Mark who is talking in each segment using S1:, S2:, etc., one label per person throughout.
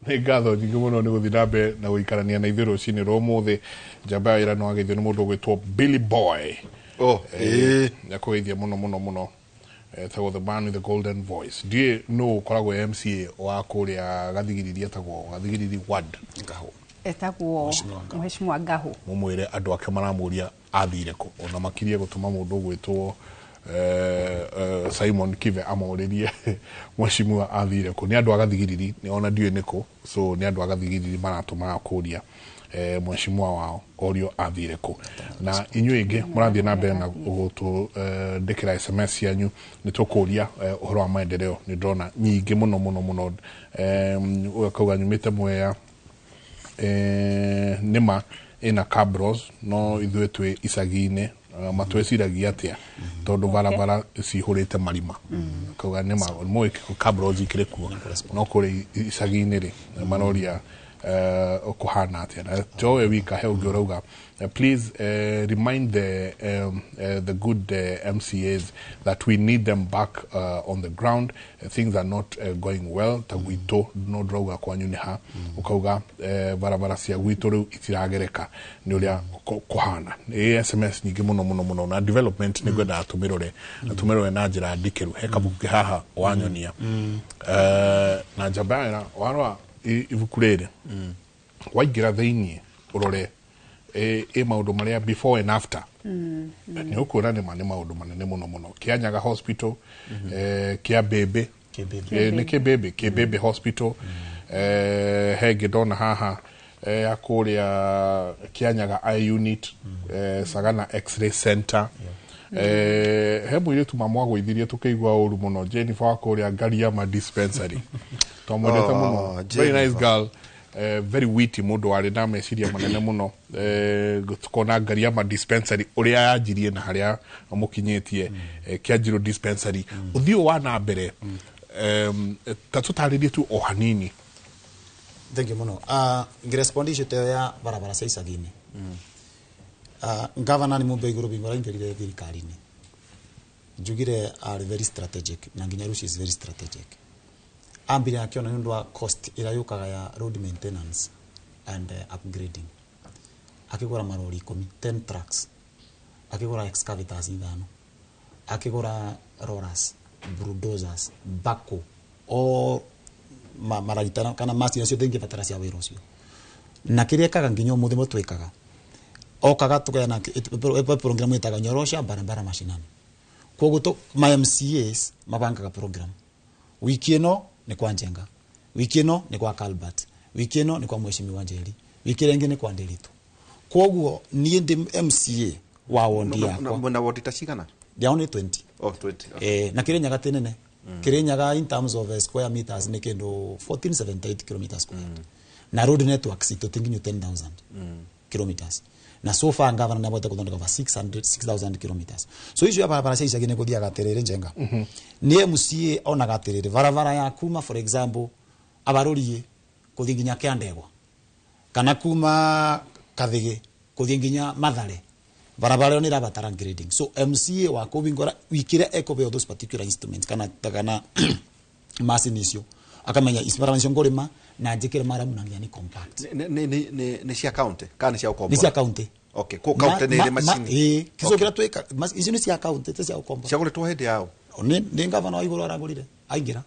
S1: nä ngatho nyingä må no nä gå thiä na mbere na gå ikarania na ithuä rå cinä rå må thä njamba ya ira no ageithio nä må ndå å gwä two Billy Boy nä akå geithia må no må no må no etagwo the man with the golden voice ndiä no å koragwo MCA wa kå rä a gathigiriri etagwo gathigiriri ward
S2: etagwo Mheshimiwa Ngahu
S1: må mwä re andå ake maramå ria athire kå ona makirie gå tå ma må ndå å gwä two Simon Kive amorerie Mheshimiwa athire kå nä andå agathigiriri nä ona ndiå nä kå so nä andå agathigiriri maratåmaga kå ria Mheshimiwa wao orio athire kå na inyuä ingä må rathiä na mbere na gå tå ndä kä ra SMS yanyu nä tå kå ria å horo wa maendeleo nä ndona nyingä må no må no må no akauga nyumä te mwea nä ma ina cabros no ithuä twä icagi-inä matweciragia atia tondu barabara cihurite marima kauga nä ma må cabros ikä rä kuo no kå rä icagi-inä rä maroria kå hana atia joe wika he å ngä å rauga please remind the good MCAs that we need them back on the ground. Things are not going well. Ta gwitå no drauga kwanyu nä ha å kauga barabara cia gwitå rä u itiragereka nä å rä a kå hana SMS nyingä må no må no må no na development nä ngwendaga tå mä rore na njä ra ndikä ru he kabuku kä haha wanyonia na njamba warwa ibuku rä rä waingä ra thä iniä å rore maundu maria before and after ni ukura ni maundu manene muno muno Kianyaga hospital kia bebe ni kebebe hospital hege dona haha akuria Kianyaga eye unit Sagana x-ray center he mwire tu mamwa gwithirie tukeigwa uru muno Jennifer akuria Gariama dispensary tomwendete muno very nice girl very witty mundu wari na meciria manene muno tukona Gariama dispensary uria yajirie na haria mukinyetie Kianjiro dispensary uthio wa na mbere tatutaririe tu ohanini.
S3: Thank you muno ngirespondishe te ya barabara cia icagi-ini governor ni mumbe iguru bingora ingirire thirikari-ini njugire are very strategic na nginya rush is very strategic ambire akiona nundu wa cost ira yukaga ya road maintenance and upgrading akigura marori 10 trucks akigura excavators 5 akigura rollers bulldozers backhoe o maragitana kana machine cio thingi batara cia wira ucio na kiria kaga nginyo muthi mutwikaga okaga tugena program itaga nyorosha barabara mashinani koguo to my MCAs mabangaga program wiki ino ni kwa Njenga wiki ino ni kwa Calbert wiki ino ni kwa Mheshimiwa Njeri wiki rengi ni kwa Nderitu koguo nie ndi MCA wa wondi yakwa
S4: na wondi tacigana
S3: dia only 20
S4: 20
S3: na Kirinyaga tenene Kirinyaga in terms of square meters ni kendo 1478 kilometers square na road network sito thinking 10,000 kilometers na so far governor nabote kuthondeka over 6,000 kilometers so icio barabara cia icagi-ini kuthia gaterere Njenga ni MCA ona gaterere barabara ya kuma for example abarorie kuthia nginya Kiandegwa kana kuma Kathige kuthia nginya Mathare barabara ni rabatara grading so MCA wa kubingora wikire ekobe those particular instruments kana machine icio akamenya isbarabara ngorima na njikire mara munangia ni compact
S4: ni cia county kana cia ukombo
S3: ni cia county
S4: okay ko county ni ile machine
S3: kizo kira tweka icio ni cia county te cia ukombo
S4: cia gule twende yao
S3: ni ngavana wa iguru aragurire aingira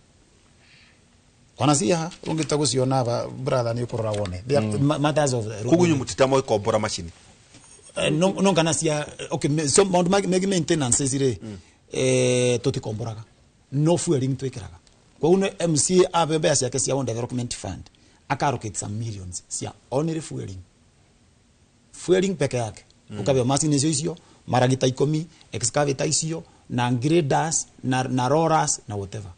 S3: ona cia ungita guciona brother ni ukurora wone matters of
S4: kugunyu mutitamo ikombora machine
S3: no kana cia okay so maintenance zire totikomboraga no fueling twikiraga kwa une MCA abebe cia kesi ya development fund akarokete some millions cia only fueling peke yake ukabia machine icio maragita 10 excavator icio na graders na rollers na whatever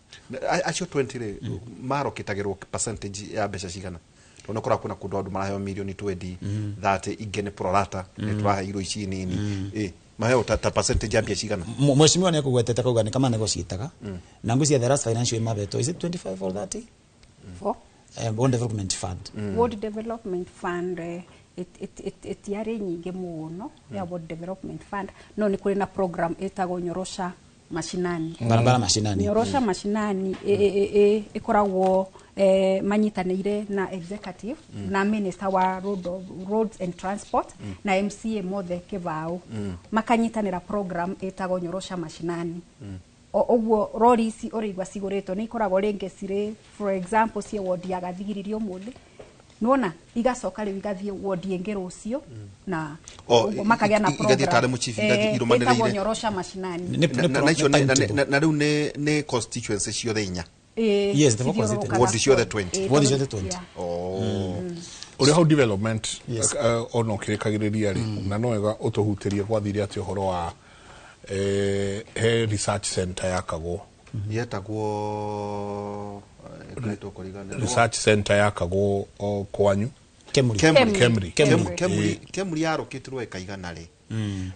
S4: acio 20 re maroketagirwo percentage ya mbeca cigana tona kora kuna kundu andu maraheyo milioni 20 that igene prorata netwa iro ici nini maheo ta percentage ya mbia cigana
S3: Mheshimiwa ni akugwetete kauga ni kama negotiataga na ngucia the last financial mabeto is it 25 or 30
S2: for
S3: World Development Fund
S2: World Development Fund it yari nyingi muno ya World Development Fund no ni kuri na program etago nyorosha mashinani
S3: barabara mashinani
S2: nyorosha mashinani ikoragwo manyitanĩire na executive na minister wa roads and transport na MCA mothe Kĩbaũ makanyitanĩra program ĩtagwo nyorosha mashinani oguo rori ici ũrĩigua cigũrĩtwo nĩ ikoragwo rĩngĩ cirĩ for example cie ward ya Gathigiri ũmũthĩ nona igacoka rĩu igathiĩ ward ĩngĩ rũciũ na makagĩa na program ĩtagwo nyorosha mashinani
S4: na rĩu nĩ constituency ciothe inya
S3: yes the constituency
S4: ward ciothe 20
S3: ward ciothe 20
S1: uri how development ono kirikagiriria ri na no wega utuhutirie gwathire ati uhoro wa he research center yakagwo
S4: yetagwo
S1: research center yakagwo kwanyu
S4: Kemri yarokitirwo ikaigana ri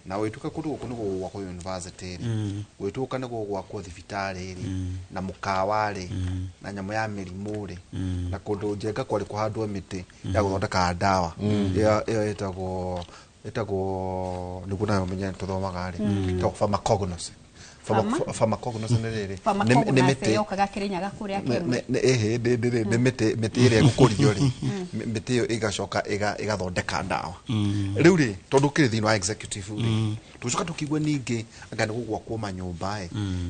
S4: na wituka kundu guku nigo gwakwo university ri wituka nigo gwakwo thibitari ri na mukawa ri na nyamo ya mirimu ri na kundu njenga kwari kuhandwo miti ya guthondeka ndawa iyo etagwo niguna menya tuthomaga ri to pharmacognosy pharmacognosy nĩ mĩtĩ
S2: yokaga Kirinyaga kuria Kemri
S4: nĩ mĩtĩ ĩrĩa gũkũrio ri mĩtĩ ĩyo ĩgacoka ĩgathondeka ndawa rĩu ri tondu kĩrĩ thĩinĩ wa executive ri tucoka tukigwe ningĩ anga nĩ gũgwakwo manyũmba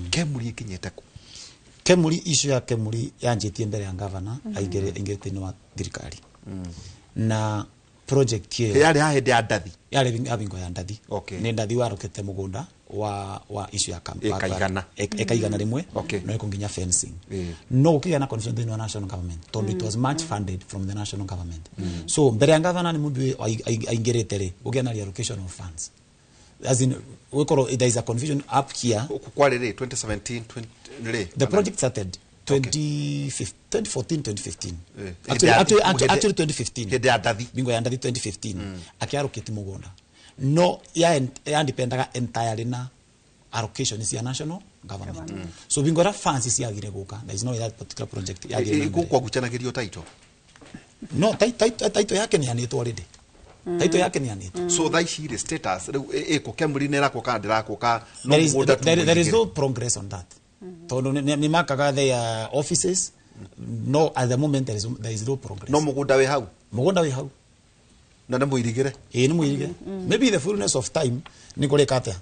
S4: Kemri ikinyĩte ku
S3: Kemri issue ya Kemri yanjĩtie mbere ya governor aingĩrĩte ni wa thirikari na project ye
S4: yari hahindi ya ndathi
S3: yari abingo ya ndathi
S4: okay
S3: ni ndathi warokete mugunda wa issue ya campaign
S4: ekaigana
S3: rimwe
S4: okay
S3: no ikunginya fencing no ukiya na confusion in national government tondo it was much funded from the national government so mbere ya governor ni mundu aingirite ri ukiya na allocation of funds as in we call there is a confusion up here
S4: kwari ri 2017
S3: the project started 2014-2015 actually 2015 bingo ya ndathi 2015 akiaroketi mugunda no ya dependaga entirely na allocation is ya national government so bingo ra funds ciagire guka there is no that particular project
S4: yagire kwa guchanagirio title
S3: no title yake ni anitwo already title yake ni anitwo
S4: so that she status eko Kemri nera ko kandira ko ka no
S3: there is no progress on that tondo ni makaga their offices no at the moment there is no progress
S4: no mugunda we hau na nä må irigä
S3: nä må irigä maybe the fullness of time nä kå rä kate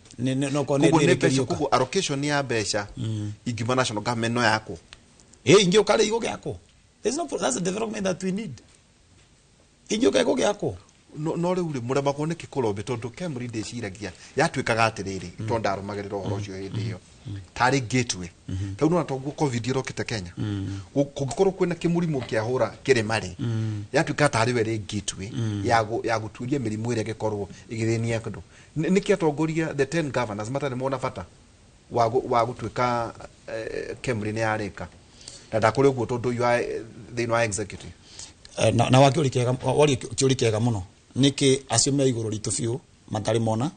S4: koguo allocation ya mbeca ingiuma national government no yakwo
S3: ingä å karä igå gä akwo that's the development that we need ingä å ka igå gä akwo
S4: no rä u rä må remagwo nä kä kå rombe tondå Kemri ndä ciragia yatuä kaga atä rä rä to ndarå ra å horo å cio hä ndä ä yo tarä gateway rĩu no tonguo covid ĩrokĩte Kenya kũngĩkorwo kwĩna kĩmũrimũ kĩahũra kĩrĩma-rĩ yatuĩka tarĩ we rĩ gateway ya gũtuĩria mĩrimũ ĩrĩa ĩngĩkorwo ĩgĩthĩnia andũ nĩkĩ atongoria the 10 governors matarĩ mona bata wa gũtuĩka Kemri nĩ yarĩka na ndakũrĩ ũguo tondũ thĩinĩ wa executive
S3: na wakĩũria kĩega mũno nĩkĩ acio me igũrũ ritũ biũ matarĩ mona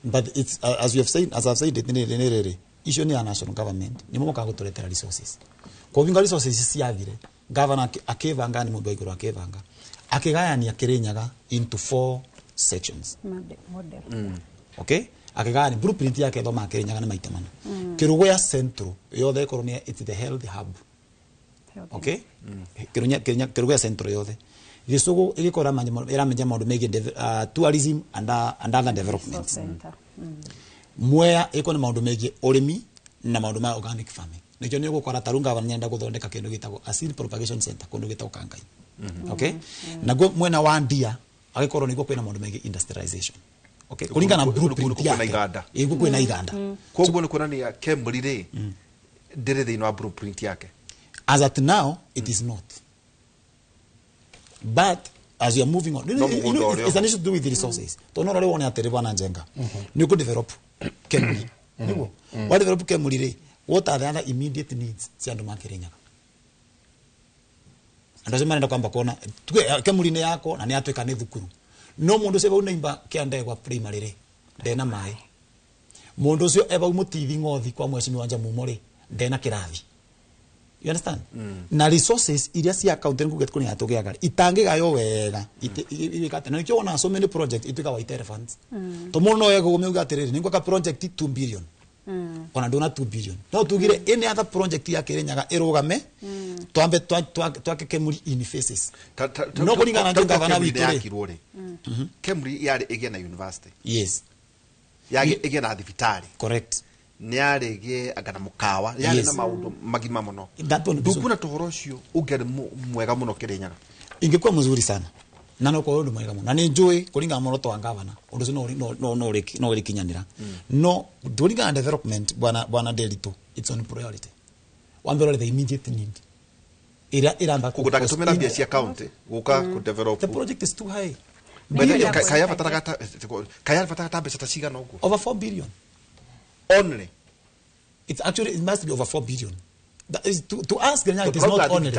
S3: but it's as I've said it nere issue ni national government ni moka guturetera resources ko vinga resources ciathire governor akivanga ni mundu iguru akivanga akigayania Kirinyaga into 4 sections
S2: model
S3: okay akigayania blueprint yake thoma Kirinyaga ni maita mana Kirugo ya central yothe ikoro ni it's the health hub okay Kirugo ya central yothe Gisugu igikora iramenya maundu megie tourism and other developments Mwea iko na maundu megie urimi na maundu ma organic farming nikyo ni gukora tarunga banyenda guthondeka kindu gitagwo seed propagation center kundu gitagwo Kangai okay nago mwena wa Ndia agikorwo niguo kwina maundu megie industrialization okay kulingana na blueprint yake iguo kwina iganda
S4: koguo ni kuonania Kemri ri ndire thĩinĩ wa blueprint yake
S3: as at now it is not. But as you are moving on, it's an issue to do with the resources. To not only one at Rivana Njenga, you could develop Kemri. What develop Kemri? What are the other immediate needs? Sianduma Kirinyaga. Andasema nenda kwamba kona Kemri ni yako na ni atweka ni thukuru. No mundu seba unaimba kiande kwa primary re. Ndena mai. Mundu cio eba umutithi ngothi kwa mweshimi wanja mumore. Ndena kirathi. You understand? Na resources iria cia account ngu get kuni atugeaga itangigayo wega ibikate na nikiona so many project itwika wa itere funds to muno yego gumeuga atiriri ningo ka project 2 billion ona ndona 2 billion no tugire any other project ya Kirinyaga irugame twambe twake Kemuri in phases no kuringana na gavana witu
S4: Kemuri yari ege na university
S3: yes
S4: yari ege na thibitari
S3: correct
S4: ni yarege agana mukawa yari na maundu magima muno ndukuna tuhorocio ugere mwega muno Kirinyaga
S3: ingekuwa mzuri sana na no ko mwega muno na ni njui kuringa muroto wa gavana undu no rikinyanira no kuringa development bwana Delito it's on priority wambero the immediate need ira
S4: kugutaka tumira bia cia county guka ku develop
S3: the project is too high
S4: kaya fataka besa tashiga no go
S3: over 4 billion
S4: only
S3: it must be over 4 billion. That is to ask Kirinyaga it is not only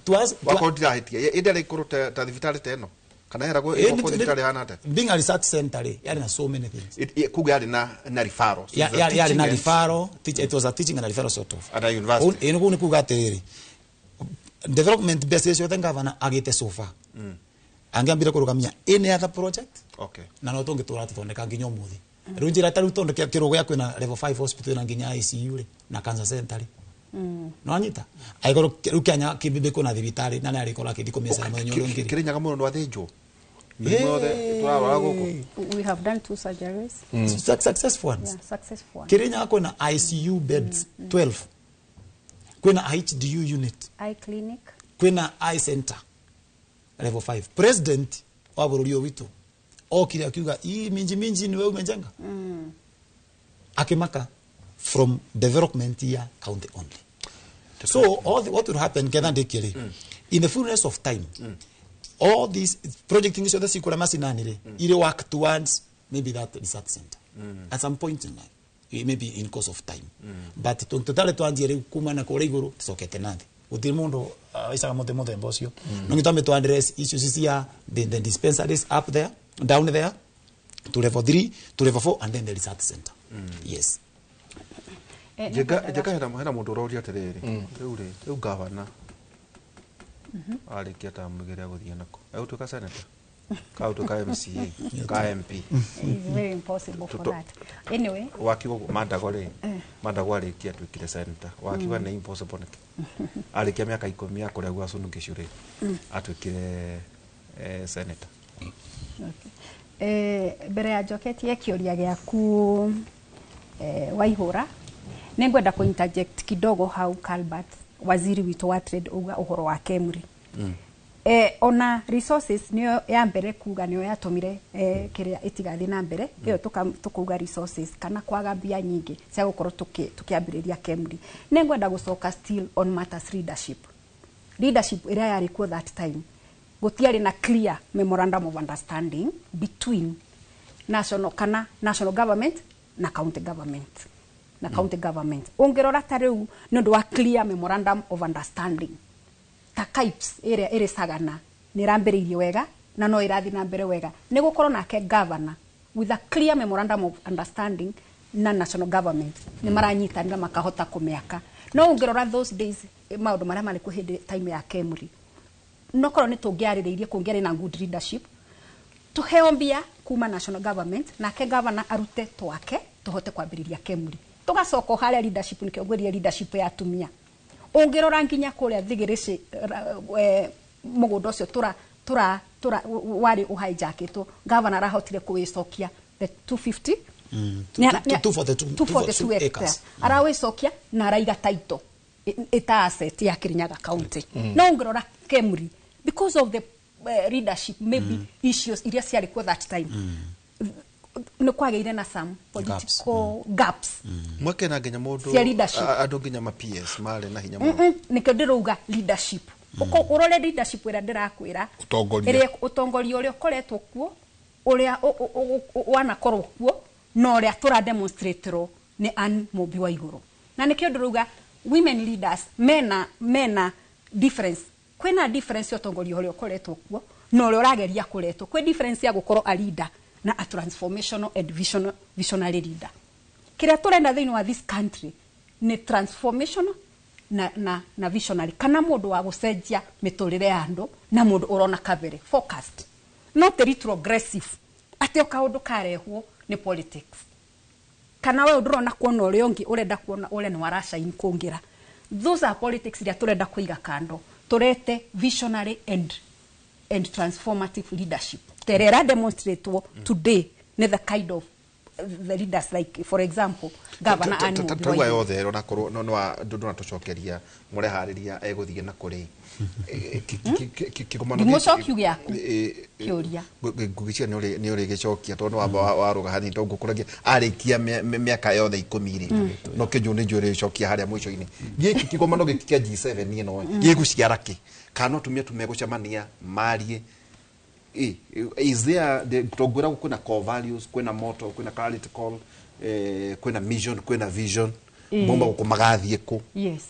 S4: to ask wakondira hitia idere kuruta ta vitali teno kana era go vitali hanata
S3: being a research center yari na so many things
S4: kuga yari na referral
S3: yari na referral it was a teaching and referral sort of
S4: at a university
S3: eno kuni kuga tereri development base yo tengavana agite so far angiambira kurugamia any other project
S4: okay
S3: na no tongitura tutondeka nginyo muthi runjira taru tondeka kirugo yakwe na level 5 hospital na nginya ICU na cancer center no anyita aigoro rukanya kibibe kuna thibitari na nari kola kithiko mesa na nyoro ngiri
S4: Kirinyaga muno ndo athinjo
S2: we have done 2 surgeries
S3: successful ones
S2: yeah successful ones
S3: Kirinyaga kuna ICU beds 12 kuna HDU unit
S2: eye clinic
S3: kuna eye center level 5 president wa bururi witu okire akiuga hii minji ni wewe umejenga akimaka from development ya county only so what will happen in the fullness of time all these project things that sikula masinanire ile work towards maybe that research center at some point in life maybe in course of time but totale twanjire kumana kore iguru tisokete nathi utiri mundu isaga mote mbosio no ngitame to address issues ya the dispensaries up there down there to level 3 to level 4 and then the research center yes
S4: jega hena mundu roria tereri riu gavana arikia tamugiria guthia nako autuka senator kautuka MCA ka MP
S2: it's very impossible for that anyway
S4: wakiwa Mandago arikia twikire senator wakiwa na impossible niki arikia miaka 10 akuria gwa sunu gicure atwikire senator
S2: mbere ya njoketie kioria giaku Waihura nengwenda ku interject kidogo hau Calbert waziri witu wa trade uga uhoro wa Kemuri ona resources niyo ya mbere kuga niyo yatumire kiria itigathi na mbere iyo tukuga resources kana kwaga bia nyingi cia gukorwo tukiambiriria Kemuri nengwenda gucoka still on matters leadership area yari ku that time gutiari na clear memorandum of understanding between national government na county government ongerora tareu nondu wa clear memorandum of understanding ta KIPS ere sagana nirambiririe wega na no irathi na mbere wega ni gukorwo nake governor with a clear memorandum of understanding na national government ni maranyitanira makahota kumiaka no ongerora those days maundu maria mari kuhindi time ya Kemuri no korwo ni tungiaririirie kungiari na good leadership tuheo mbia kuma national government nake governor arute twake tuhote kwambiriria Kemuri tugacoka haria leadership ni kiongoria leadership ya atumia ungirora nginya kuria thigirici mugundo ucio tura wari uhijacketwo governor arahotire kuwicokia the 250 242 hectares arawicokia na araiga title ita asset ya Kirinyaga county no ungirora Kemuri because of the leadership maybe issues iria ciari kwa that time no kwageire na some political gaps
S4: mweke na nginya mundu andu nginya ma PS mare na hinya
S2: muno nikyo ndiruga leadership uko urole leadership ira ndirakwira utongoria uria ukoretwo kuo uria wana korwo kuo no uria tura demonstrate ni an Mobi wa iguru na nikyo ndiruga women leaders mena difference kwena difference utongoria uria ukoretwo kuo no uria urageria kuretwo kwe difference ya gukorwo a leader na a transformational and visionary leader kira turenda thini wa this country ni transformational na visionary kana mundu wa gucenjia miturire ya andu na mundu urona kabere focused not retrogressive ate kaundu karehwo ni politics kana we ndurona kuona uri ongi urenda kuona ule ni warasha in kungira. Those are politics that turenda kuiga kando. Turete visionary and transformative leadership. Terera demonstrate today ne the kind of the leaders, like for example Governor Anne Muthui.
S4: Tatuwa yothe rona korwo no ndona tucokeria mure hariria eguthie na kuri
S2: kikomano gicokio giaku kiuria
S4: gugicia ni uri gicokia tondu wa ruga hani to ngukuragia arikia miaka yothe 10 ri no kinju ni njuri gicokia haria mwico ini giki kikomano gikia G7 ni no giguciara ki kana tumia tumegucemania marie is there the togura kuna core values kuna motto kuna clarity call kuna mission kuna vision bomba kumagathie ku
S2: yes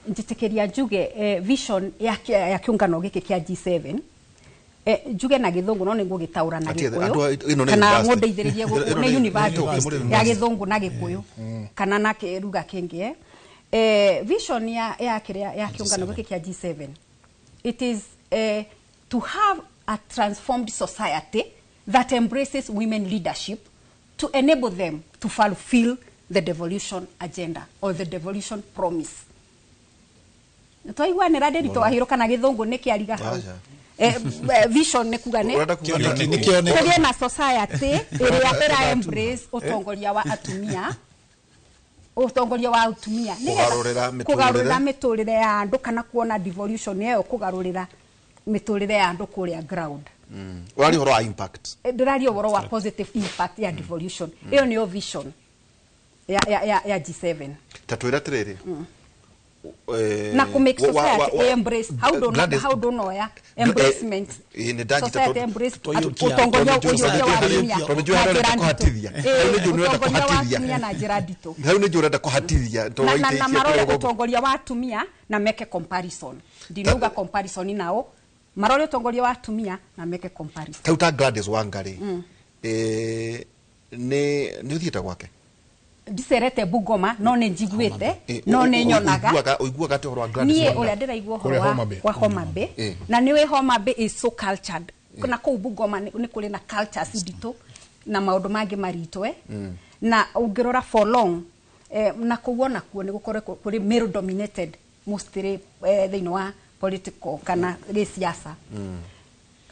S2: njitekeria njuge vision ya kiungano giki kia G7 njuge na githungu no ningu gitaura na gikuyu kana ngundeithiririe ne university ya githungu na gikuyu kana na kiruga kingi vision ya kiungano giki kia G7 it is to have a transformed society that embraces women leadership to enable them to fulfill the devolution agenda or the devolution promise. Toigwa ne rade rito ahiroka na githungu ne kiariga hau. Vision ne kugane kugane na society area embrace utongoria wa atumia kugarurira miturire ya andu kana kuona devolution yeyo kugarurira miturire ya andu kuria ground.
S4: Urari horo wa impact.
S2: Ndurari horo wa positive impact ya devolution. Iyo niyo vision ya G7.
S4: Tatuira tiriri.
S2: Na ku make society embrace how do know ya embracement.
S4: Ni daji
S2: society embrace utongoria wa dunia.
S4: Tumejua hata kuhatithia.
S2: Ni na jiradito.
S4: Hau ni jurenda kuhatithia to waite
S2: na marore utongoria wa atumia na make comparison. Ndinuga comparison nao marore utongoria wa atumia na make comparison.
S4: Tauta Gladys Wangari ne uthieta gwake
S2: ndiserete Bungoma no ne njiguite no ne nyonaga
S4: uiguaga te horo wa Gladys
S2: Wangari ni ule ndiraigua horo wa Homa Bay na niwe Homa Bay is so cultured kuna ko Bungoma ni kuri na cultures ndito na maundu mangi maritwe na ungirora for long na kuona kuo ni gukore kuri male dominated mostly thĩinĩ wa political kana gĩsiasa.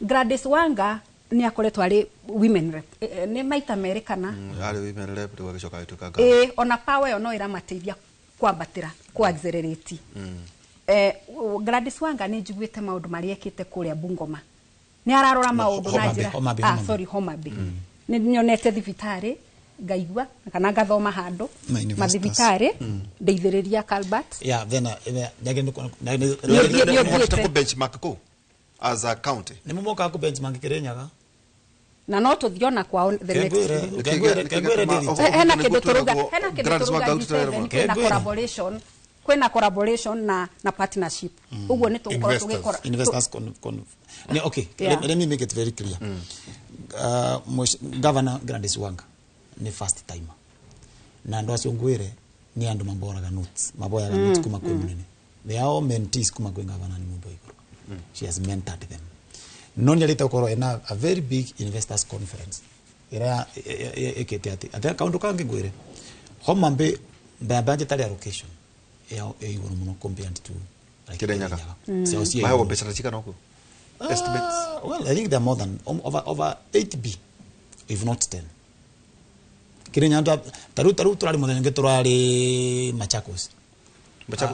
S2: Gladys Wanga ni akoretwo ari women rep ni maita merĩ kana
S4: ari women rep tu gacoka ituka
S2: ona power yo no iramateithia kwambatira ku accelerate Gladys Wanga ni njiguite maundu mari ekite kuria Bungoma ni ararora maundu na njira Homa Bay ni nyonete thibitari ngaigua kana ngathoma handu mathibitari ndeithiriria Calbert
S3: then
S4: ku benchmark ko as a county
S3: ni mumoka ku benchmark Kirinyaga
S2: na no tuthiona kwa the next hena kindu turuga na collaboration kwena collaboration na partnership uguo ni tukora tugikora
S3: investors okay let me make it very clear Governor Gladys Wanga ni first timer na ndo aciongwire ni andu maboraga notes kuma kwe munene they are all mentees kuma kwe Governor ni mundu iguru she has mentored them noni alita ukoro ena a very big investors conference ira ekete ati kaundu kangi ngwire Homa Bay budget allocation ya iguru muno compared to
S4: Kirinyaga so sie hawo pesa chika noko estimates
S3: well I think they're more than over 8B if not 10 Kirinyaga taru turari muthenya turari Machakos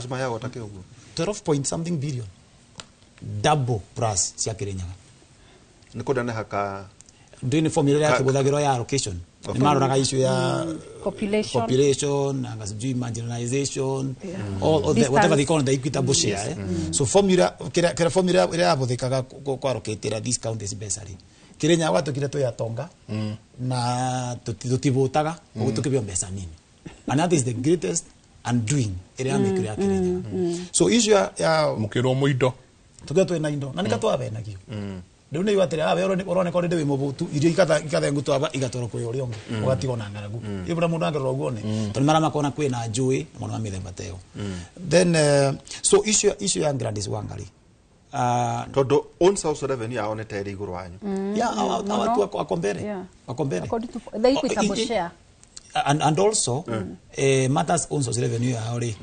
S4: mayago atake ugu
S3: 12 point something billion double plus cia Kirinyaga
S4: niko ndane haka
S3: ndini formula ya kibudagiro ya allocation ni maroraga issue ya population anga sijui marginalization all the whatever they call the equitable share so formula kira formula ira abuthikaga kwa allocate these counties basically Kirinyaga watu kira to ya tonga na tutibutaga utukibyo mbesa nini and that is the greatest undoing ira mikira Kirinyaga so issue ya
S1: mukiro muindo
S3: tugatwe na indo na nikatwa bena kio ndio ne iwatire urone ko ndewe mubutu irio ikathe ngutu aba igatoro kwe uri onge ugatigo na ngaragu ibura mundu angero guone to mara makona kwe na njui mwana wa mithemba teo then so issue ya Gladys Wangari
S4: todo on South Revenue ya one tayari iguru wanyu
S3: ya watu wakombere
S2: according to the equitable share
S3: and also matters also revenue ya ri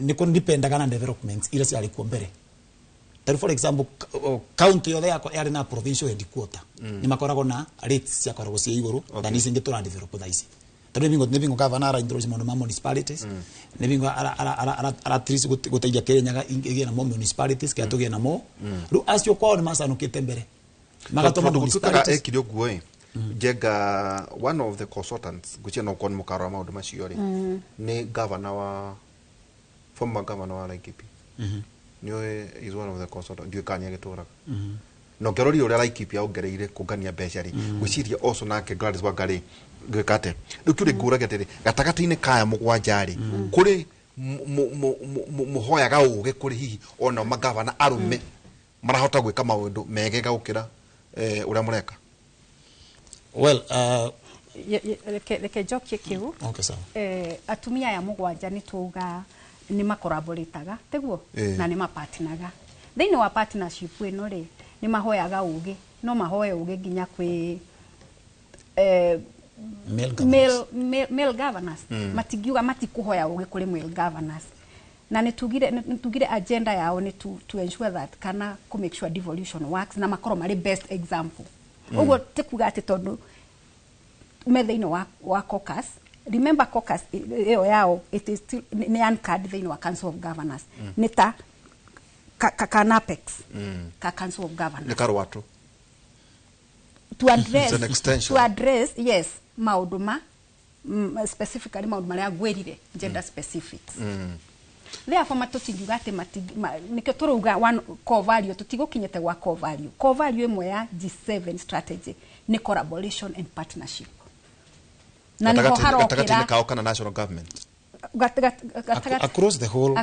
S3: ni kun depend kana developments ile si alikuwa mbere. For example, county yothe yari na provincial headquarter ni makoragwo na rates cia koragwo cia iguru na ni singe tura develop thaisi. Tondũ nĩbingo governor ara introduce maũndũ ma municipalities nĩbingo ara tris gũteithia Kenya igĩe na mo municipalities kia tũgĩe na mo rĩu acio kwao nĩ macanũkĩte mbere magatũma municipalities
S4: ekire ũguo Jega, one of the consultants guchia no kon mukaro maũndũ macio ri ni former governor wa Laikipia is one of the consultants ndio kanya gĩtũraga no ngerori ũrĩa Laikipia ongereire kũngania mbeca ri gwiciria also nake Gladys Wangari gwikate riu turi nguraga tiri gatagati-inĩ kaya mũgwanja ri kuri muhoyaga ũge kuri hihi ona magavana arume marahota gwika maũndũ megega gũkĩra ũrĩa mũreka.
S3: Well,
S2: reke jokie kiu.
S3: Okay, sawa.
S2: Atumia ya mũgwanja ni tuga ni makoraboretaga teguo na ni mapartnaga thĩinĩ wa partnership ĩno ri ni mahoyaga ũge no mahoye ũge nginya kwĩ male governors matigiuga matikuhoya ũge kũrĩ male governors na nitugire agenda yao ni to ensure that kana to make sure devolution works na makoro mari best example ugo tikuga ati tondu methe-inĩ wa caucus. Remember caucus eo yao it is still ni uncard thĩinĩ wa council of governors ni ta kanapex ka council of governors
S4: ni karwatu
S2: to address yes mauduma specifically mauduma ya gwerire gender specifics therefore matutingiuga ati nikio turuga one core value tutigokinyete gwa core value imwe ya G7 strategy ni collaboration and partnership na niho harokira
S4: kaokana national government
S3: across the whole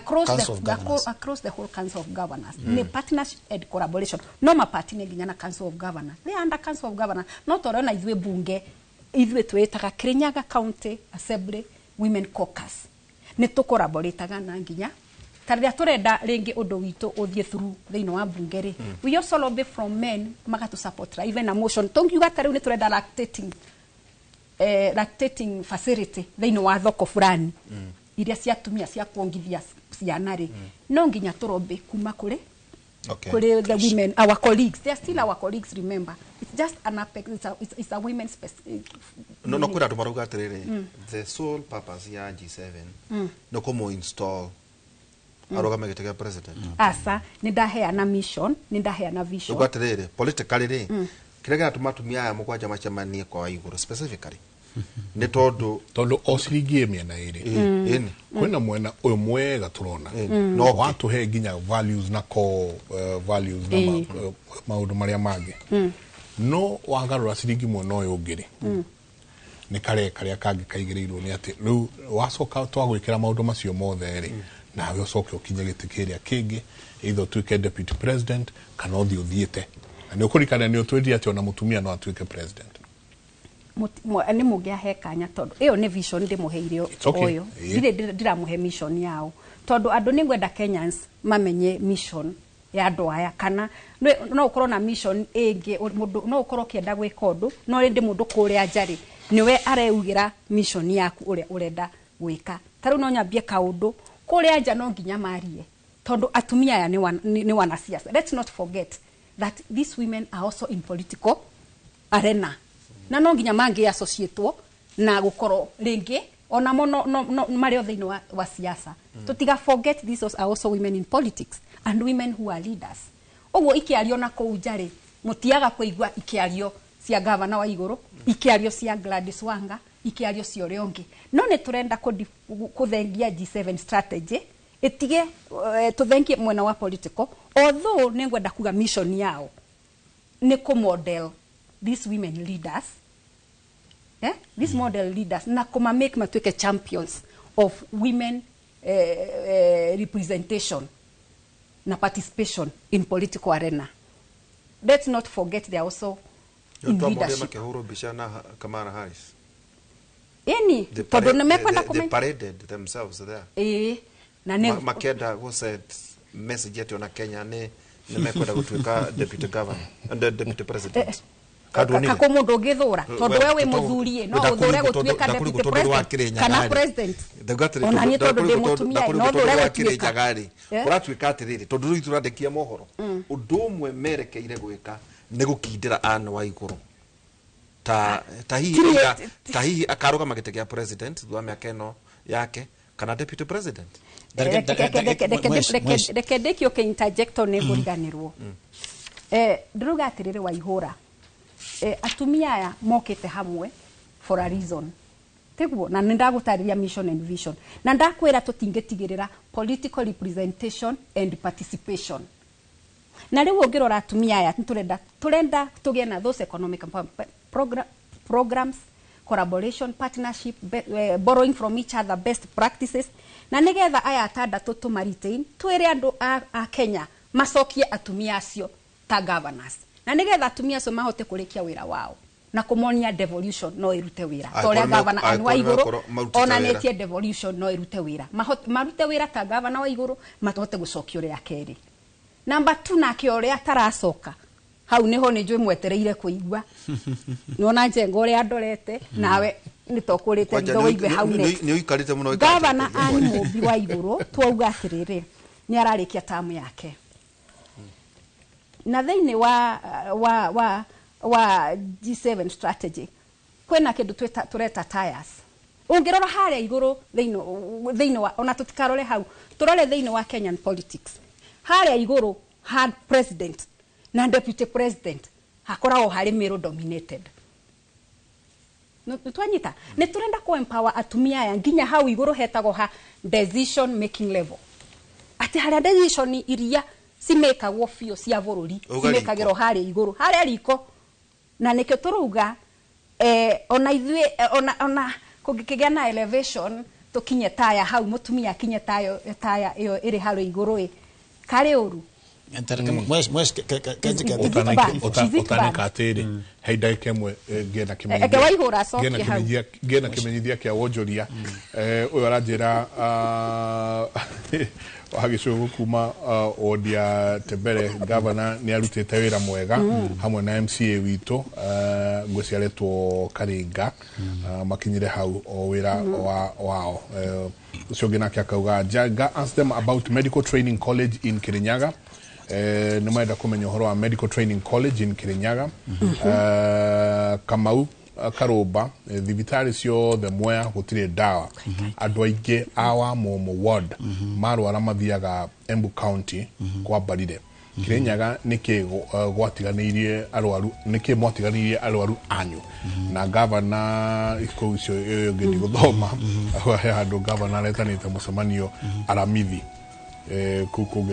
S3: council
S2: of governors ni partnership and collaboration no mapartner nginya na council of governors they under council of governors not orona izwe bunge izwe twetaga Kirinyaga County Assembly Women Caucus ni tukoraboretaga na nginya tarĩa turenda ringi undu witu uthie through thĩinĩ wa bunge ri we also lobby from men magatu support even a motion tongiuga tarĩu ni turenda lactating facility thĩinĩ wa thoko fulani iria cia tumia cia kuongithia ciana ri no nginya turobe kuma kuri kuri the women our colleagues they are still our colleagues remember it's just an apex it's a women specific
S4: no kwira tumaruga atiriri the sole purpose ya G7 no como install arogame gitega president
S2: asa nindaheana mission nindaheana vision
S4: ugo atiriri politically ri kirega tumatumia aya mugwanja macemanie kwa iguru specifically ni tondu
S1: osiringie miena iri kwina mwena uyu mwega turona no watu he nginya values na core values na maundu maria mangi no wagarura siringi mwena uyu ngiri ni karia kangi kaigirirwo ni ati riu wacoka twagwikira maundu macio mothe ri nawe ucoke ukinye gitikiria kingi either tuike deputy president kana uthiete na ni ukurikana ni utwendi ati ona mutumia no atuike president
S2: ni mugia hekanya tondu iyo ni vision ndimuheire oyo ndiramuhe mission yao tondu andu ni ngwenda Kenyans mamenye mission ya andu aya kana no ukorwo na mission ingi mundu no ukorwo kienda gwika undu no rindi mundu kuria njari niwe areugira mission yaku uria urenda gwika taru no nyambie kaundu kuria nja no nginya marie tondu atumia aya ni wanasiasa. Let's not forget that these women are also in political arena na no nginya mangi associate na gukoro ringi ona mono no mario thĩinĩ wa siasa tutiga forget these are also women in politics and women who are leaders oguo ikiario na kou njari mutiaga kuigua ikiario cia governor wa iguru ikiario cia Gladys Wanga ikiario cia riongi no ne turenda kuthengia G7 strategy itige tuthengie mwena wa political although ne ngwenda kuga mission yao ni ku model these women leaders these model leaders na kuma make matuke champions of women representation na participation in political arena. Let's not forget they are also in leadership.
S4: Kamala Harris.
S2: They
S4: paraded themselves there. Makeda who said message yetu na Kenya ni mekwenda kutuika deputy governor and deputy president.
S2: kako mundu ngithura tondu wewe muthurie no uthure gutuika deputy president kana president ona ni tondu ndi mutumia no uthure gutuika
S4: uratuika atiriri tondu riu turandekia mohoro undu umwe merekeire gwika ni gukindira Anne Waiguru ta hihi akaruga magite kia president thwa miaka ino yake kana deputy president
S2: Rekendeki oke interjecto ne nguriganirwo ndiruga atiriri Waihura atumia aya mokete hamwe for a reason teguo na ndagutariria mission and vision na ndakwira tutingetigirira political representation and participation na riu ngirora atumia aya turenda tugie na those economic programs collaboration partnership borrowing from each other best practices na nigetha aya atandatu tumaritain twire andu a Kenya macokie atumia acio ta governors na nigetha atumia acio mahote kurikia wira wao na kumonia devolution no irute wira toria governor Anne Waiguru ona netie devolution no irute wira marute wira ta governor Waiguru matote gucokia uria keri number 2 na kio uria taracoka hau niho ni njui mwetereire kuigwa nona njengo uria ndorete nawe nitokurite ndo igwe hau
S4: ni uikarite muno
S2: governor Anne Mumbi Waiguru twauga atiriri ni ararikia tamu yake na thiini wa G7 strategy kwena kindu tureta tires ungirora haria iguru thiini wa ona tutikarore hau turore thiini wa Kenyan politics haria iguru had president na deputy president hakoragwo hari male dominated twanyita ni turenda ku empower atumia aya nginya hau iguru hetagwo ha decision making level ati haria decision iria cimekagwo bio cia bururi cimekagirwo haria iguru haria riko na nikio turuga ona ithue ona kugikigea na elevation tukinye taya hau mutumia kinye taya iyo iri haro iguru kare uru
S1: utaneka atiri heida kemwe ngena kimenyithia kia wonjoria uyu aranjira hagicugu kuma Odia Tebere governor ni arutite wira mwega hamwe na MCA witu ngwiciaretwo Karinga makinyire hau o wira wao ucio ngina kia kauga Jaga asked them about medical training college in Kirinyaga ni maenda kumenya horo wa medical training college in Kirinyaga Kamau Karoba thibitari cio the Mwea gutire dawa andu aingi awa Momo ward marwara mathiaga Embu County kwa Barire Kirinyaga niki gwatiganirie arwaru niki mwatiganirie arwaru anyu na governor iko cio ngeni guthoma he handu governor letanite mucemanio Aramithi kuko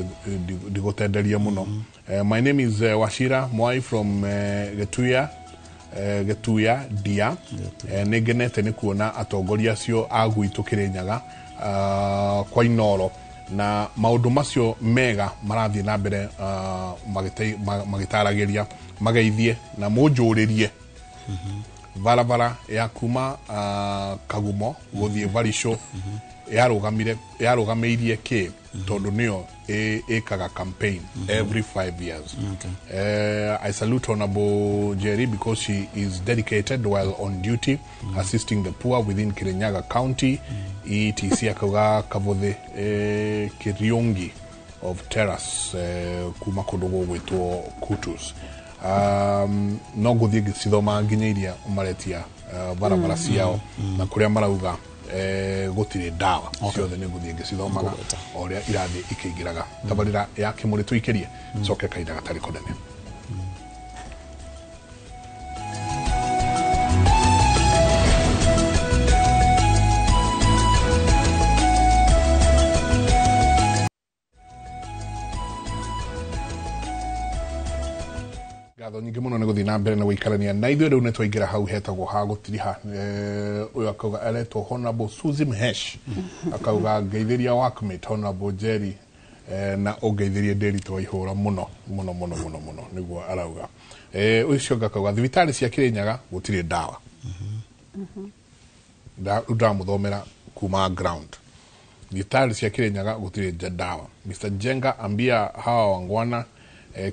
S1: digotenderia muno my name is Washira Mwai from Getuya Dia negenete ni kuona atongoria cio agwitu Kirinyaga kwa Inoro na maundu macio mega marathie na mbere magitarageria mageithie na munjuririe barabara ya kuma Kagumo guthie Varisho yarugamirie ki tondu nio ekaga campaign every 5 years. I salute Honorable Jerry because she is dedicated while on duty assisting the poor within Kirinyaga County. ETC akaga kavothe Kiriongi of Terrace kuma kundugo gwitwo Kutus. No guthie githoma nginya iria umaretia barabara ciao na kuria marauga gutire dawa ciothe ni guthie ngicithomaga oria irathi ikingiraga tabarira ya kimuri tuikerie coke kaida gatari konene gatho nyingi muno ni guthii na mbere na guikarania na ithuĩ rĩu nĩ twaingĩra hau hetagwo ha gũtiriha ũyũ akauga aretwo Honorable Suzy Mhesh akauga ngeithĩria workmate Honorable Jerry na ũngeithĩrie Nderitu Waihũra muno nĩguo arauga ũcio akauga thibitarĩ cia Kirinyaga gũtirĩ dawa ndamũthomera kuma ground thibitarĩ cia Kirinyaga gũtirĩ dawa Mr. Jenga ambia hawa wangwana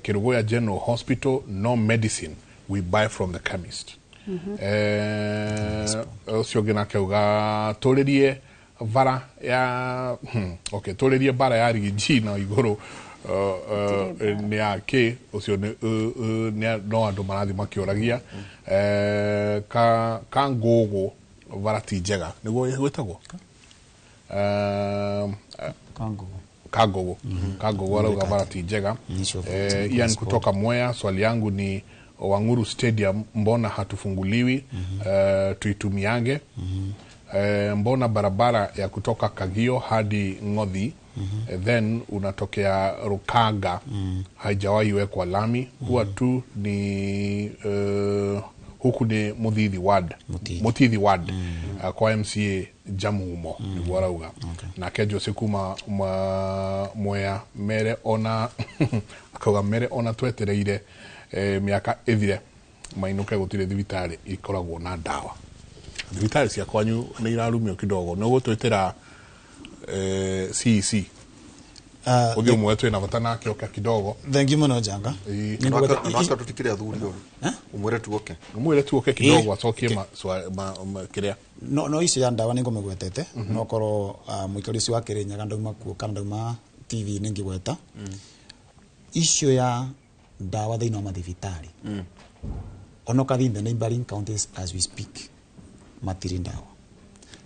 S1: Kirugoya General Hospital no medicine we buy from the chemist. Ucio ngä nake uga tå rä rie bara ya tå rä rie bara ya rigiji na igå rå nä akä å cio no andå marathi makä å ragia ka ngå gå bara ti njega nä guo gwä tagwo Kangogo arauga bara ti njega. Ian kutoka Mwea, swali yangu ni Wanguru Stadium mbona hatufunguliwi tuitumiange? Mbona barabara ya kutoka Kagio hadi Ngothi then unatokea Rukanga haijawahi wekwa lami? Huwa tu ni huku ni Muthithi ward kwa MCA Jamumo niguo arauga. Nake Jose kuma Mwea mere ona akauga mere ona twetereire miaka ithire mainuke gutire thibitari ikoragwo na ndawa. Thibitari cia kwanyu ni irarumio kidogo no gutwetera CEC uthio mwetu na batana kioka kidogo.
S3: Thank you muno Janga.
S4: Ndio tutikire athuri yo umwire tuoke kidogo acokie kiria
S3: no icio ya ndawa ningo megwetete no korwo muikari ucio wa Kirinyaga ndauma kuo kana ndauma TV ningi gweta icio ya ndawa thĩinĩ wa mathibitari onoka in the neighboring counties as we speak matiri ndawa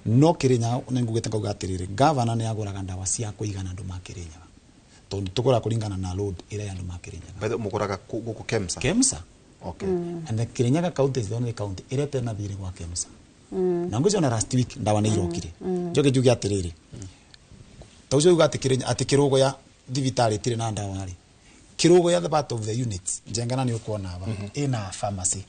S3: no Kirinyaga ningugite kauga atiriri governor ni aguraga ndawa cia kuigana andu ma Kirinyaga tondu tukura kuringana na load ira andu ma Kirinyaga
S4: bethe mukuraga guku Kemsa
S3: okay and the Kirinyaga county is the only county ira tena thire kwa Kemsa na ngujo na last week ndawa ni irokire njoke juge atiriri tauzo yuga atikirogo ya thibitari tire na ndawa ri kirogo ya the part of the units jengana ni ukona aba in a pharmacy.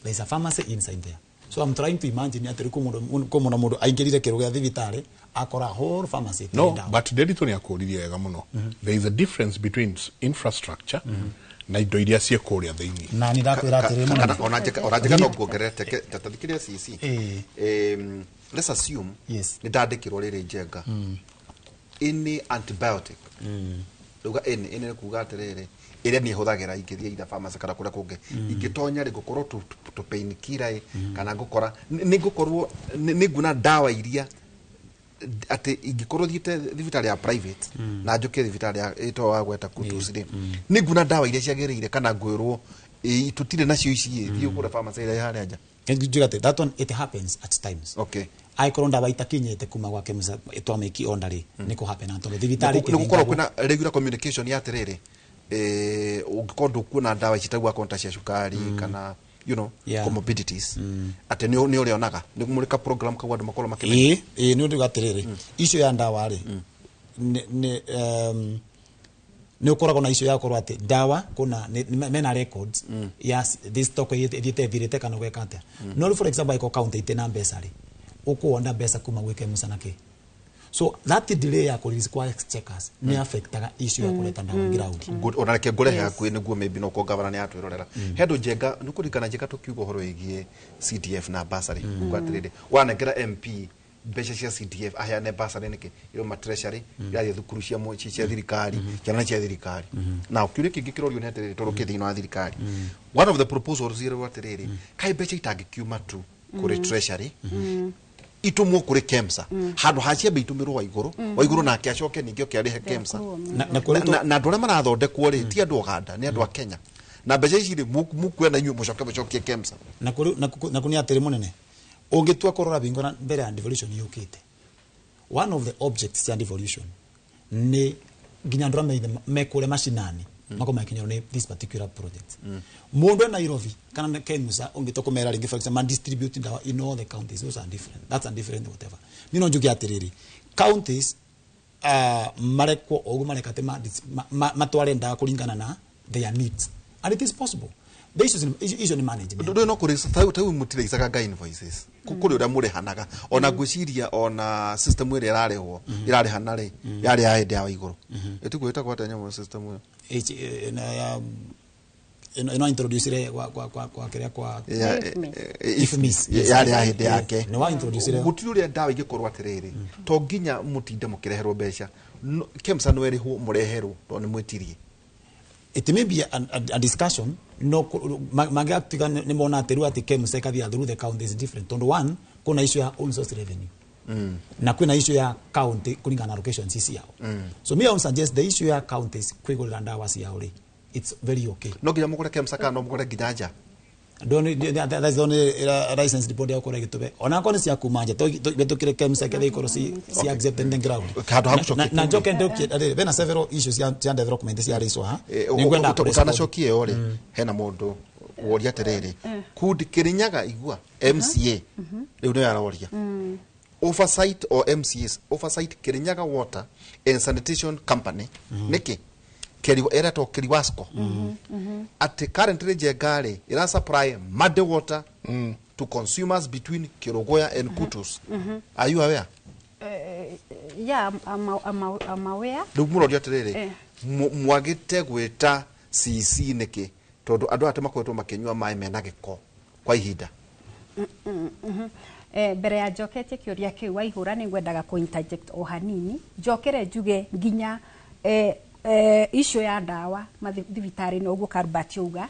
S3: There's a pharmacy inside there, so I'm trying to imagine atiri kumuna mundu aingirire kirogo ya thibitari akora whole pharmacy
S1: no but Derito ni akuririe wega muno. There is a difference between infrastructure na indo iria cie kuria thiini
S3: na ni ndakwira atiri muno
S4: ona njega no kuongerete tathikiria CC let's assume ni ndandikirwo riri njenga any antibiotic uga ene kuga atiriri ire ni huthagira ingithia ida pharmacy kana kuria kunge ingitonya ri gukorwo to pain killer kana gukora ni gukorwo ni nguna dawa iria ati ingikorwo thiite thibitari ya private na njuke thibitari ya ito wa gweta kutusire ni nguna dawa iria ciagirire kana ngwirwo tutire nacio ici thiu kura pharmacy ira ya haria
S3: ngijugate that one it happens at times.
S4: Okay,
S3: ai koronda baita kinyete kuma gwa Kemsa etwa meki ondari niko happen anto thibitari
S4: ni gukorwo kuna regular communication ya tiriri ugikorwo kuna dawa citagwa konta cia cukari kana you know comorbidities ate ni urionaga ni kumurika program kwa andu makorwo makimenya
S3: ni undu gatiriri icio ya ndawa ri ni ukoragwo na icio ya korwo ati dawa kuna mena records yes this stock yete virete kana gwekate no for example iko county itena mbesa ri ukuonda mbesa kuma gweke musanake so that delay ya release kwa checkers ni affectaga issue ya kuleta ndawa ground
S4: good onareke ngore hakwi niguo maybe no ko governor ni atwirorera hedo njenga nukurikana njeka tukiugo horo igie CDF na basari kwatirire wanengera MP mbeca cia CDF aheane basari niki iro ma treasury ya thukuru cia mochi cia thirikari kana cia thirikari na ukiure kingi kirorio ni atiriri toroke thino wa thirikari one of the proposals zero atiriri kai mbeca itangikiuma tu kuri treasury itumwo kuri Kemsa handu hacia beitumirwo wa iguru na akiacoke ningio kiarihe Kemsa na ndore marathondekwo ri ti andu Uganda ni andu a Kenya na mbeca ici ri mukwenda inyu mucoke Kemsa
S3: na kunia atiri munene ungitua korora bingora mbere ya devolution yukite one of the objects ya devolution ni ginya ndora mekure mashinani mako makinyoro ni this particular project mundu na Nairobi kana Kemsa ungitokomera ringi for example distribute in all the counties. Those are different, that's a different whatever nino njugi atiriri counties mareko ogumarekate matware nda kuringana na their needs and it is possible. The issue in management.
S4: Do no kuri tau mutire isaga invoices kukuri uria muri hanaga ona gwiciria ona system ire irarehwo irarehana ri yari ya hende ya iguru etigwita kwa tanya system uyo
S3: ino introduce kwa kiria kwa
S4: ifmis yari ya hende yake
S3: no wa introduce
S4: gutire ndawa igikorwa atiriri to nginya mutinde mukireherwo mbeca Kemsa no erihwo mureherwo to ni mwetirie.
S3: It may be a discussion no magatiga ni mona ateru ati KEMSA kathia through the county is different. Tondo one kuna issue ya own source revenue. Na kuna issue ya county kulingana na allocation sisi yao. So me I would suggest the issue ya counties kwigulira ndawa cia uri. It's very okay.
S4: No nginya mugure KEMSA kana no mugure nginya
S3: that's the only license body ya kore gitube. Ona kone cia kumanja betukire KEMSA kele ikoro si accept in the ground. Na joke ndokie bena several issues ya development cia riso ha.
S4: Ningwenda kutana shokie ore hena mundu woria terere. Could Kirinyaga igua MCA riu no yaroria. Oversight or MCS oversight Kirinyaga Water and Sanitation Company niki era to Kiriwasco at currently Jegare ira supply muddy water to consumers between Kirogoya and Kutus. Are you aware?
S2: Yeah, I'm aware.
S4: Dumuro jaterere mwagite gweta CC niki tondu andu ate makoretwo makenywa mai mena giko kwa ihinda.
S2: Mbere ya njokete kiuria kiu waihura ni ngwendaga ku interject o hanini njokere njuge nginya issue ya ndawa mathibitari no uguo Karubati uga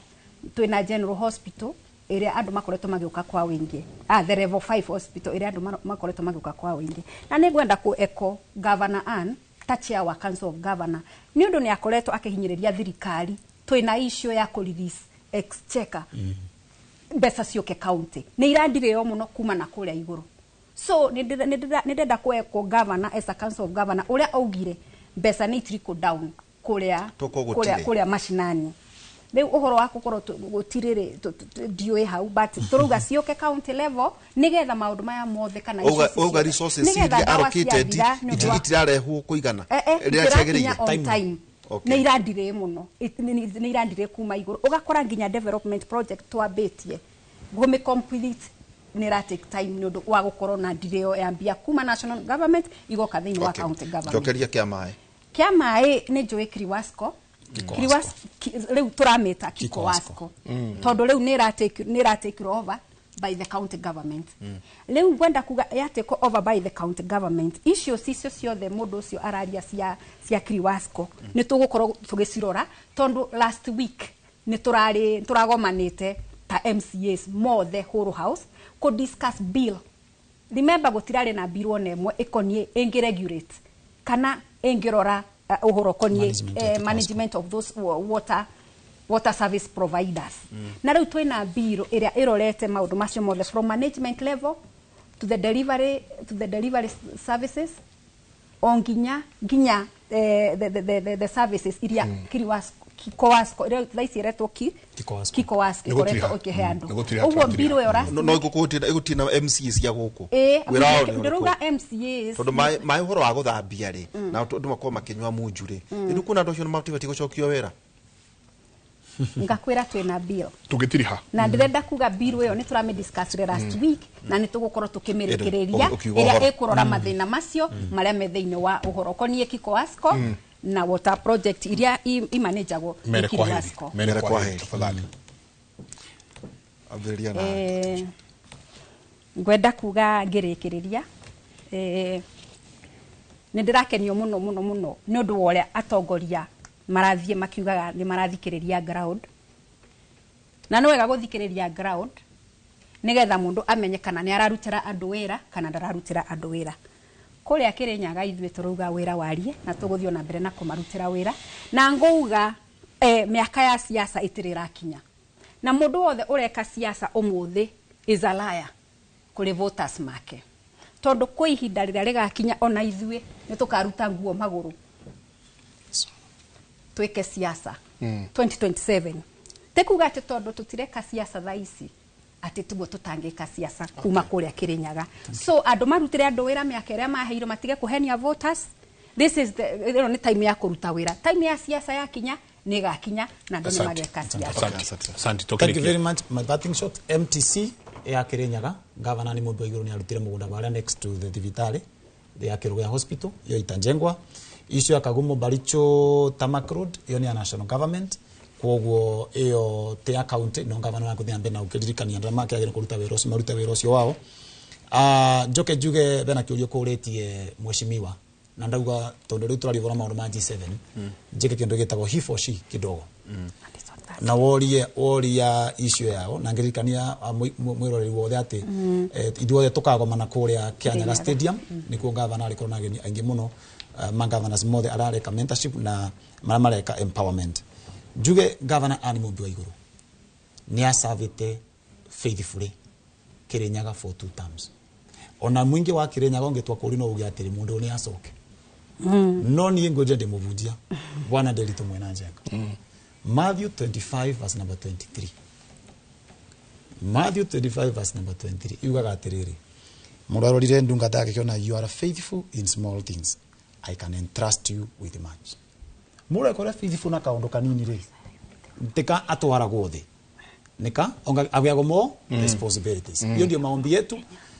S2: twina General Hospital area andu makoretwo magiuka kwa wingi the level 5 hospital area andu makoretwo magiuka kwa wingi na ni ngwenda ku echo Governor Ann tachia wa Council of Governor ni undu ni akoretwo akihinyiriria thirikari twina issue ya ku release exchequer besa cioke county ni irandire yo muno kuma na kuria iguru so ni ndenda ku echo Governor as a Council of Governor uria augire besa ni trickle down kuria mashinani riu uhoro wa gukoro gutirire diwe hau but turuga cioke county level nigetha maundu maya mothe kana
S4: uga resources iria allocated itirarehwo kuigana
S2: iria chagereire time ni irandire muno ni irandire kuma iguru ugakora nginya development project twabetie gume complete ni ra take time nundu wa gukoro na ndireo ya mbia kuma national government igoka thiini wa county government
S4: jokeria kia
S2: mai ni njui Kiriwasco riu turameta Kikowasco tondu riu ni ra take over by the county government riu ngwenda kuga ya take over by the county government issues ciothe mundu ucio araria cia Kiriwasco ni tugukorwo tugicirora tondu last week ni turagomanite ta MCAs mothe whole house ko discuss bill remember gutirari na bill one emwe ikonie ingiregulate kana engirora uhoro konie management of those water service providers na riu twina bill iria irorete maundu macio mothe from management level to the delivery services onginya the services iria Kikowasco iria thaisi retwo Kikowasco ikoretwo okiheandu uguo bill yora
S4: no igutina MCs ya guku
S2: wira ndiruga MCs
S4: tondu mai horo wa guthambia ri na ndu makoma makinywa munju ri ndu kuna ndu cio motivate gucokio wira
S2: ngakwira twina bill
S1: tugitiriha
S2: na ndirenda kuga bill yo ni turame discuss last week na ni tugukorwo tukimirikireria iria ikurora mathina macio maria me thiini wa uhoro konie Kikowasco na water project iria imanagagwo Kiriwasco
S1: mere kwa heri tafadhali
S4: aberia na
S2: ngwenda kuga ngirikiriria ni ndirakenio muno ni undu wore atongoria marathie makiugaga ni marathikiriria ground na no wega guthikiriria ground nigetha mundu amenyekana ni ararutira andu wira kana ndararutira andu wira kuria Kirinyaga ithuĩ turuga wira warie na tuguthio na mbere na kumarutira wira na nguga miaka ya siasa itirira kinya na mundu wothe ureka siasa umuthi is a liar kuri voters make tondu kwa ihinda riria rigakinya ona ithuĩ ni tukaruta nguo maguru tweke siasa 2027 tekuga ati tondu tutireka siasa thaisi ati tugo tutangika siasa kuma kuria Kirinyaga so andu marutire andu wira miaka iria maheiro matige kuhenia voters this is the ni time ya kuruta wira time ya siasa ya kinya ni gakinya na ndu mageka siasa
S1: asante
S3: thank you very much my batting shot MTC ya Kirinyaga governor ni mundu iguru ni arutire mugunda baria next to the Divitari ya Kirogoya hospital yo itanjengwa issue ya Kagumo Baricho Tamak Road yo ni national government kwoguo iyo te account no governor akuthia mbena ukiririkania ndama kiagire kuruta wirosi maruta wirosi wao njoke juge bena kiurio kuretie mheshimiwa na ndauga tondu riu turarivora maundu ma G7 njike kindu gitagwo he for she kidogo na woria issue yao na ngirikania mwiroreri wothe ati ithuothe tukagomana kuria Kianyaga Stadium nikuo gavana ariko na ageni aingi muno mangavanasi mothe arareka mentorship na mareka empowerment njuge gavana ani mumbi wa iguru ni asavite faithfully Kirinyaga for 2 terms ona mwingi wa Kirinyaga ongetwa kuri no ugiatiri mundu ni acoke no ni ngoje ndimuvunjia bwana Nderitu Mwena Njenga Matthew 25 verse number 23 Matthew 25 verse number 23 yugaga atiriri murarorire ndungata yake kiona you are faithful in small things I can entrust you with much mura kora faithful na kaundu kanini ri tika atwara gothe nika agiago more responsibilities hiyo ndio maombi yetu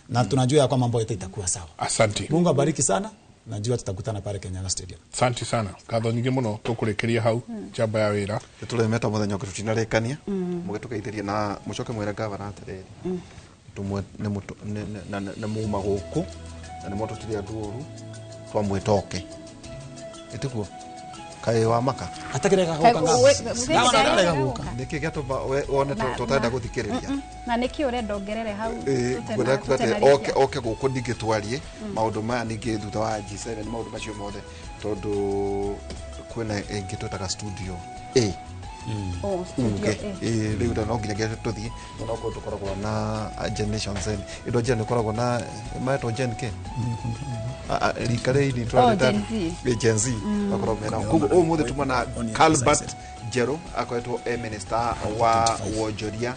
S3: na tunajua ya kwamba mambo yote itakuwa sawa.
S1: Asante.
S3: Mungu abariki sana. Najua tutakutana pale Kianyaga Stadium.
S1: Asante sana. Katho nyingi muno tukurekeria hau jamba ya wira.
S4: Tulemeta muthenya uko tutinarekania mugitugeithirie na mucoke mwera gavana atiriri. Tumwe na muuma guku na moto tiri anduru twamwitoke. Etikuo kai wa maka
S3: atakireka huka ngaba
S4: niki gato wone tutenda guthikiriria
S2: na niki urenda ongerere hau
S4: oke guku ndigitwarie maundu maya ningi thutha wa G7 maundu macio mothe tondu kwina ingitutaga studio
S2: studio
S4: riu da no nginya gete tuthie no ko tukoragwo na Generation Z indo jene koragwo na maito Gen K rikare ni twaleta Gen Z akorwo mena kugo muthe tumana Calbert Jero akoetwo minister wa wonjoria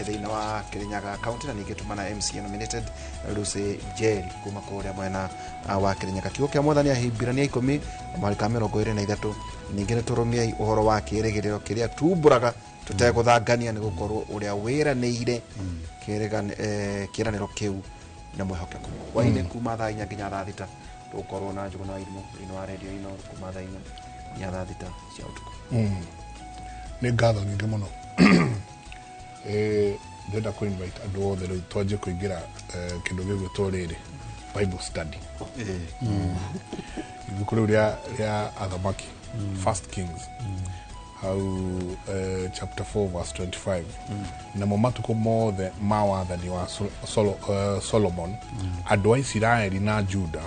S4: thina wa Kirinyaga county na ningitumana MC nominated Lucy Jerry kuma kuria mwena wa Kirinyaga kiugo kia mwathani ahibirania 10 marika 23 ningine turumia uhoro wa kirigiriro kiria tumburaga tutekuthangania ni gukorwo uria wiranire kiraniro kiu na mwihokeku waine kuma thaa 4 nginya thaa 6 tukorwo na Njuguna wa Irimũ ino wa radio ino kuma thaa 4 nginya thaa 6 cia utuku
S1: ni ngatho nyingi muno ndenda ku invite andu othe riu twanjie kuingira kindu gigwitwo riri Bible study ibuku riu ria athamaki First Kings how chapter 4 verse 25 na momatuko mothe ma wathani wa Solomon andu a Israeli na Juda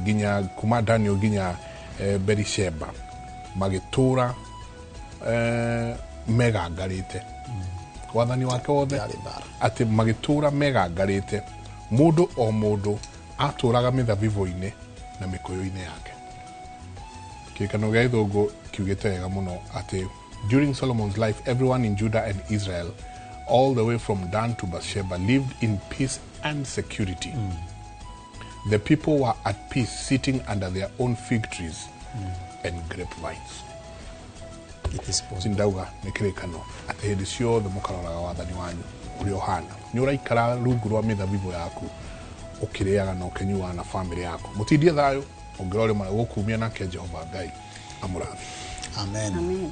S1: ginya kuma Daniel ginya Berisheba magitura megangarite wathani wake wothe ati magitura megangarite mundu o mundu aturaga mithabivo-ini na mikuyu-ini yake kikano gia ithungu kiugite wega muno ati during Solomon's life everyone in Judah and Israel all the way from Dan to Bathsheba lived in peace and security. The people were at peace sitting under their own fig trees and grapevines.
S3: It is possible.
S1: Sindauga nikirikano ati hindi ciothe mukaroraga wathani wanyu uri ohana ni uraikara rungu rwa mithabivo yaku ukiriaga na ukinyuaga na family yaku mutindie thayo ongirore mara gukumia nake Jehova Ngai amurathi.
S3: Amen.
S2: Amen.